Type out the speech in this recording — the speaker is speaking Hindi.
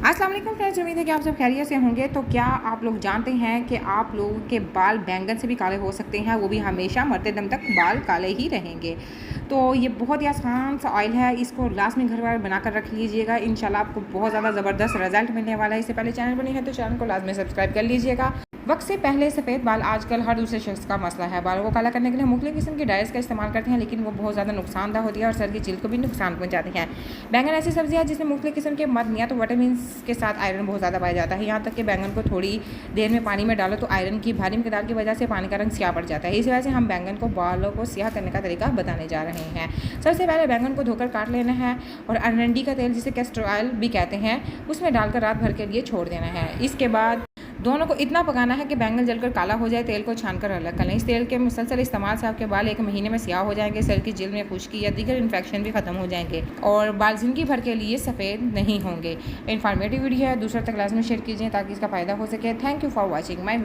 अस्सलाम वालेकुम फ्रेंड्स, उम्मीद है कि आप सब खैरियत से होंगे। तो क्या आप लोग जानते हैं कि आप लोगों के बाल बैंगन से भी काले हो सकते हैं, वो भी हमेशा मरते दम तक बाल काले ही रहेंगे। तो ये बहुत ही आसान सा ऑयल है, इसको लास्ट में घर बार बना कर रख लीजिएगा। इंशाल्लाह आपको बहुत ज़्यादा ज़बरदस्त रिजल्ट मिलने वाला है। इससे पहले चैनल बनी है तो चैनल को लाजमी सब्सक्राइब कर लीजिएगा। वक्त से पहले सफ़ेद बाल आजकल हर दूसरे शख्स का मसला है। बालों को काला करने के लिए मुख्तलिफ किस्म की डाइट्स का इस्तेमाल करते हैं, लेकिन वो बहुत ज़्यादा नुकसानदा होती है और सर की जिल्द को भी नुकसान पहुंचाती हैं। बैंगन ऐसी सब्जी है जिसमें मुख्तलिफ किस्म के मदनियात और विटामिन के साथ आयरन बहुत ज़्यादा पाया जाता है। यहाँ तक कि बैंगन को थोड़ी देर में पानी में डालो तो आयरन की भारी मिकदार की वजह से पानी का रंग स्याह पड़ जाता है। इस वजह से हम बैंगन को बालों को स्याह करने का तरीका बताने जा रहे हैं। सबसे पहले बैंगन को धोकर काट लेना है और अरंडी का तेल, जिसे कैस्टर ऑयल भी कहते हैं, उसमें डालकर रात भर के लिए छोड़ देना है। इसके बाद दोनों को इतना पकाना है कि बैंगन जलकर काला हो जाए। तेल को छानकर अलग कर लें। इस तेल के मुसलसल इस्तेमाल से आपके बाल 1 महीने में स्याह हो जाएंगे, सर की जिल्द में खुश्की या दीगर इन्फेक्शन भी खत्म हो जाएंगे और बाल ज़िंदगी भर के लिए सफ़ेद नहीं होंगे। इन्फॉर्मेटिव वीडियो है, दूसरों तक लाजमी शेयर कीजिए ताकि इसका फ़ायदा हो सके। Thank you for watching my